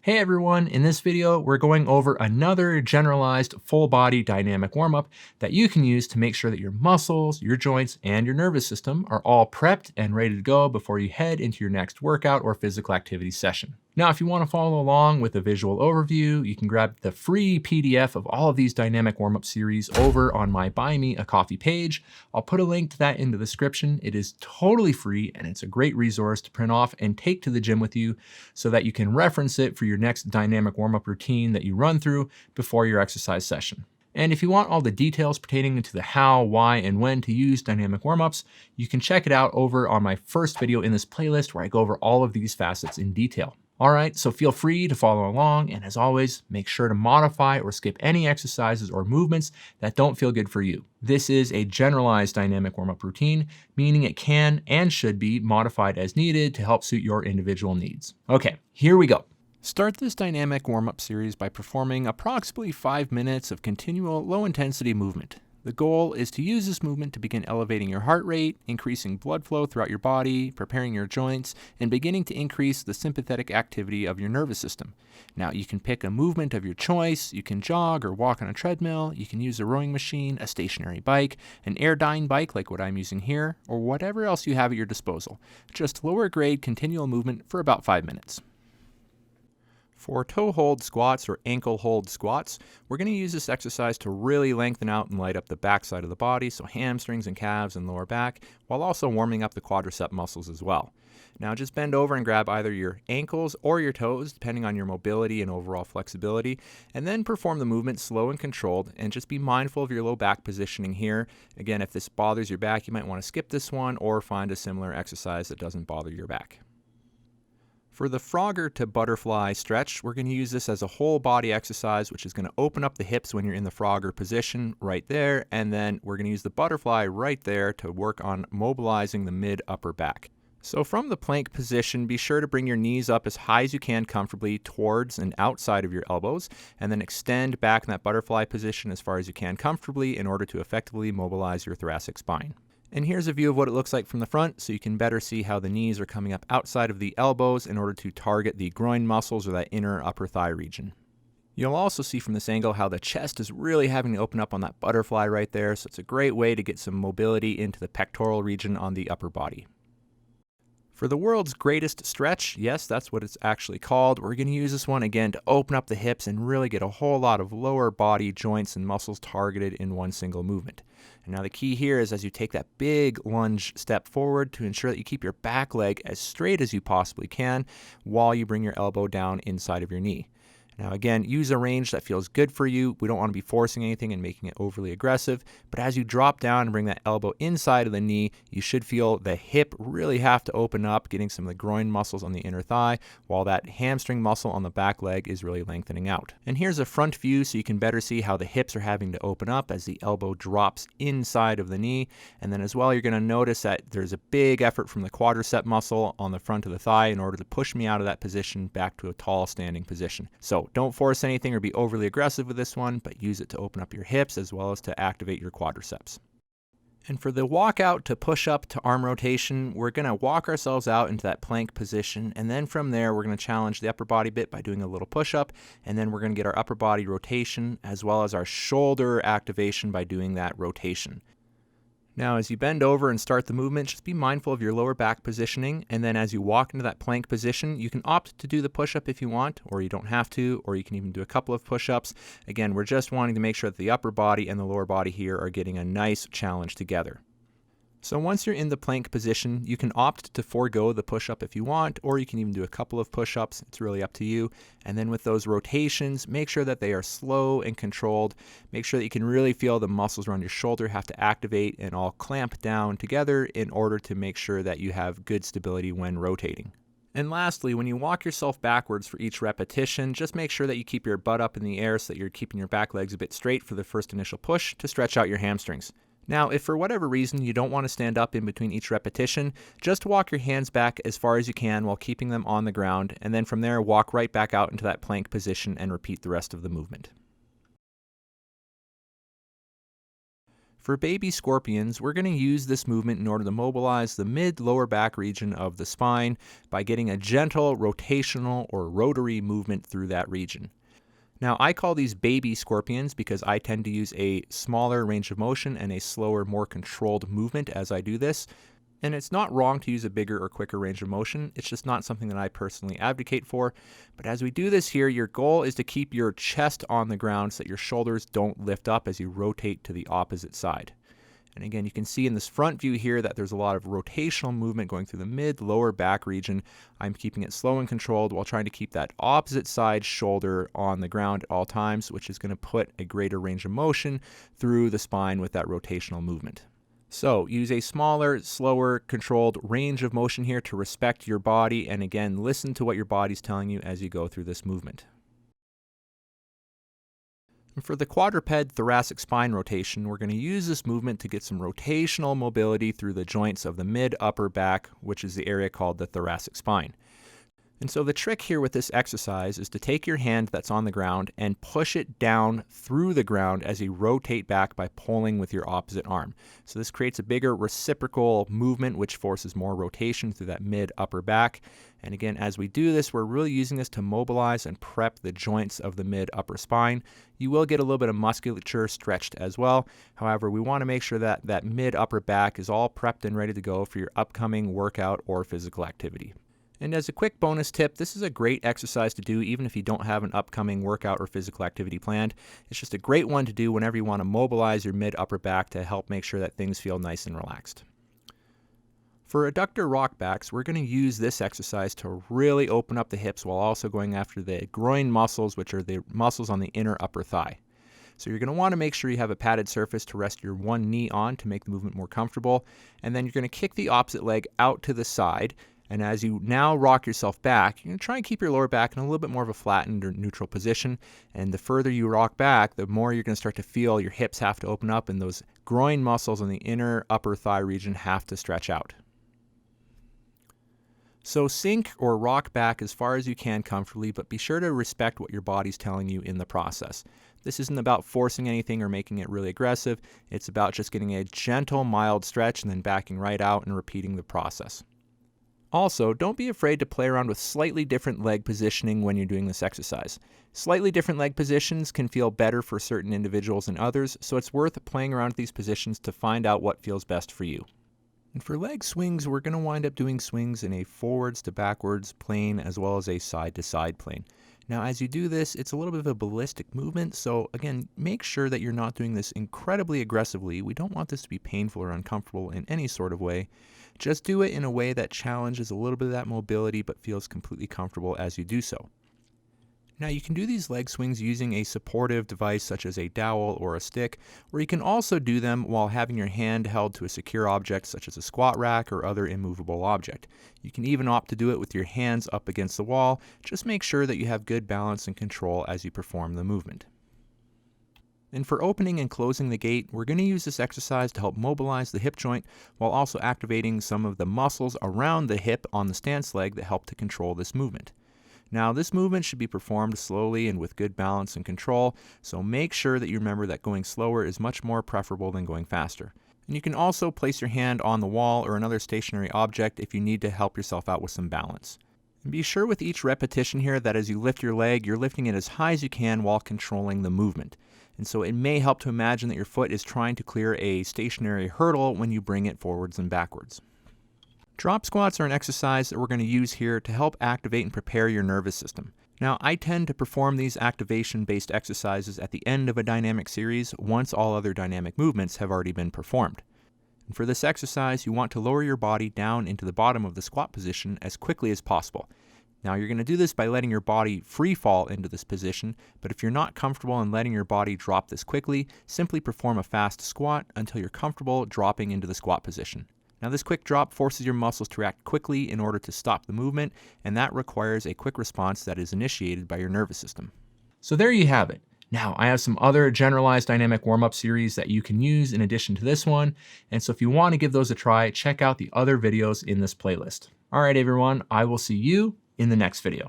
Hey everyone, in this video we're going over another generalized full body dynamic warm-up that you can use to make sure that your muscles, your joints, and your nervous system are all prepped and ready to go before you head into your next workout or physical activity session. Now, if you want to follow along with a visual overview, you can grab the free PDF of all of these dynamic warm-up series over on my Buy Me a Coffee page. I'll put a link to that in the description. It is totally free and it's a great resource to print off and take to the gym with you so that you can reference it for your next dynamic warm-up routine that you run through before your exercise session. And if you want all the details pertaining to the how, why, and when to use dynamic warm-ups, you can check it out over on my first video in this playlist where I go over all of these facets in detail. All right, so feel free to follow along, and as always, make sure to modify or skip any exercises or movements that don't feel good for you. This is a generalized dynamic warm-up routine, meaning it can and should be modified as needed to help suit your individual needs. Okay, here we go. Start this dynamic warm-up series by performing approximately 5 minutes of continual low-intensity movement. The goal is to use this movement to begin elevating your heart rate, increasing blood flow throughout your body, preparing your joints, and beginning to increase the sympathetic activity of your nervous system. Now, you can pick a movement of your choice. You can jog or walk on a treadmill. You can use a rowing machine, a stationary bike, an airdyne bike like what I'm using here, or whatever else you have at your disposal. Just lower grade continual movement for about 5 minutes. For toe hold squats or ankle hold squats, we're going to use this exercise to really lengthen out and light up the back side of the body, so hamstrings and calves and lower back, while also warming up the quadricep muscles as well. Now just bend over and grab either your ankles or your toes, depending on your mobility and overall flexibility, and then perform the movement slow and controlled, and just be mindful of your low back positioning here. Again, if this bothers your back, you might want to skip this one or find a similar exercise that doesn't bother your back. For the Frogger to butterfly stretch, we're going to use this as a whole body exercise, which is going to open up the hips when you're in the Frogger position right there, and then we're going to use the butterfly right there to work on mobilizing the mid-upper back. So from the plank position, be sure to bring your knees up as high as you can comfortably towards and outside of your elbows, and then extend back in that butterfly position as far as you can comfortably in order to effectively mobilize your thoracic spine. And here's a view of what it looks like from the front, so you can better see how the knees are coming up outside of the elbows in order to target the groin muscles or that inner upper thigh region. You'll also see from this angle how the chest is really having to open up on that butterfly right there, so it's a great way to get some mobility into the pectoral region on the upper body. For the world's greatest stretch, yes, that's what it's actually called, we're going to use this one again to open up the hips and really get a whole lot of lower body joints and muscles targeted in one single movement. And now the key here is as you take that big lunge step forward to ensure that you keep your back leg as straight as you possibly can while you bring your elbow down inside of your knee. Now again, use a range that feels good for you. We don't want to be forcing anything and making it overly aggressive, but as you drop down and bring that elbow inside of the knee, you should feel the hip really have to open up, getting some of the groin muscles on the inner thigh, while that hamstring muscle on the back leg is really lengthening out. And here's a front view so you can better see how the hips are having to open up as the elbow drops inside of the knee. And then as well, you're going to notice that there's a big effort from the quadricep muscle on the front of the thigh in order to push me out of that position back to a tall standing position. So don't force anything or be overly aggressive with this one, but use it to open up your hips as well as to activate your quadriceps. And for the walkout to push up to arm rotation, we're going to walk ourselves out into that plank position, and then from there we're going to challenge the upper body bit by doing a little push up, and then we're going to get our upper body rotation as well as our shoulder activation by doing that rotation. Now, as you bend over and start the movement, just be mindful of your lower back positioning, and then as you walk into that plank position, you can opt to do the push-up if you want, or you don't have to, or you can even do a couple of push-ups. Again, we're just wanting to make sure that the upper body and the lower body here are getting a nice challenge together. So once you're in the plank position, you can opt to forego the push-up if you want, or you can even do a couple of push-ups. It's really up to you. And then with those rotations, make sure that they are slow and controlled. Make sure that you can really feel the muscles around your shoulder have to activate and all clamp down together in order to make sure that you have good stability when rotating. And lastly, when you walk yourself backwards for each repetition, just make sure that you keep your butt up in the air so that you're keeping your back legs a bit straight for the first initial push to stretch out your hamstrings. Now, if for whatever reason you don't want to stand up in between each repetition, just walk your hands back as far as you can while keeping them on the ground, and then from there walk right back out into that plank position and repeat the rest of the movement. For baby scorpions, we're going to use this movement in order to mobilize the mid-lower back region of the spine by getting a gentle rotational or rotary movement through that region. Now, I call these baby scorpions because I tend to use a smaller range of motion and a slower, more controlled movement as I do this. And it's not wrong to use a bigger or quicker range of motion. It's just not something that I personally advocate for. But as we do this here, your goal is to keep your chest on the ground so that your shoulders don't lift up as you rotate to the opposite side. And again, you can see in this front view here that there's a lot of rotational movement going through the mid-lower back region. I'm keeping it slow and controlled while trying to keep that opposite side shoulder on the ground at all times, which is going to put a greater range of motion through the spine with that rotational movement. So use a smaller, slower, controlled range of motion here to respect your body, and again, listen to what your body's telling you as you go through this movement. And for the quadruped thoracic spine rotation, we're going to use this movement to get some rotational mobility through the joints of the mid-upper back, which is the area called the thoracic spine. And so the trick here with this exercise is to take your hand that's on the ground and push it down through the ground as you rotate back by pulling with your opposite arm. So this creates a bigger reciprocal movement which forces more rotation through that mid-upper back. And again, as we do this, we're really using this to mobilize and prep the joints of the mid-upper spine. You will get a little bit of musculature stretched as well. However, we want to make sure that that mid-upper back is all prepped and ready to go for your upcoming workout or physical activity. And as a quick bonus tip, this is a great exercise to do even if you don't have an upcoming workout or physical activity planned. It's just a great one to do whenever you want to mobilize your mid-upper back to help make sure that things feel nice and relaxed. For Adductor Rock-backs, we're going to use this exercise to really open up the hips while also going after the groin muscles, which are the muscles on the inner upper thigh. So you're going to want to make sure you have a padded surface to rest your one knee on to make the movement more comfortable. And then you're going to kick the opposite leg out to the side. And as you now rock yourself back, you're going to try and keep your lower back in a little bit more of a flattened or neutral position. And the further you rock back, the more you're going to start to feel your hips have to open up and those groin muscles on the inner upper thigh region have to stretch out. So sink or rock back as far as you can comfortably, but be sure to respect what your body's telling you in the process. This isn't about forcing anything or making it really aggressive. It's about just getting a gentle, mild stretch and then backing right out and repeating the process. Also, don't be afraid to play around with slightly different leg positioning when you're doing this exercise. Slightly different leg positions can feel better for certain individuals than others, so it's worth playing around with these positions to find out what feels best for you. And for leg swings, we're going to wind up doing swings in a forwards to backwards plane as well as a side to side plane. Now, as you do this, it's a little bit of a ballistic movement, so again, make sure that you're not doing this incredibly aggressively. We don't want this to be painful or uncomfortable in any sort of way. Just do it in a way that challenges a little bit of that mobility but feels completely comfortable as you do so. Now you can do these leg swings using a supportive device such as a dowel or a stick, or you can also do them while having your hand held to a secure object such as a squat rack or other immovable object. You can even opt to do it with your hands up against the wall. Just make sure that you have good balance and control as you perform the movement. And for opening and closing the gait, we're going to use this exercise to help mobilize the hip joint while also activating some of the muscles around the hip on the stance leg that help to control this movement. Now, this movement should be performed slowly and with good balance and control, so make sure that you remember that going slower is much more preferable than going faster. And you can also place your hand on the wall or another stationary object if you need to help yourself out with some balance. And be sure with each repetition here that as you lift your leg, you're lifting it as high as you can while controlling the movement. And so it may help to imagine that your foot is trying to clear a stationary hurdle when you bring it forwards and backwards. Drop squats are an exercise that we're going to use here to help activate and prepare your nervous system. Now, I tend to perform these activation-based exercises at the end of a dynamic series once all other dynamic movements have already been performed. And for this exercise, you want to lower your body down into the bottom of the squat position as quickly as possible. Now, you're going to do this by letting your body free fall into this position, but if you're not comfortable in letting your body drop this quickly, simply perform a fast squat until you're comfortable dropping into the squat position. Now, this quick drop forces your muscles to react quickly in order to stop the movement, and that requires a quick response that is initiated by your nervous system. So there you have it. Now, I have some other generalized dynamic warm-up series that you can use in addition to this one, and so if you want to give those a try, check out the other videos in this playlist. All right, everyone, I will see you in the next video.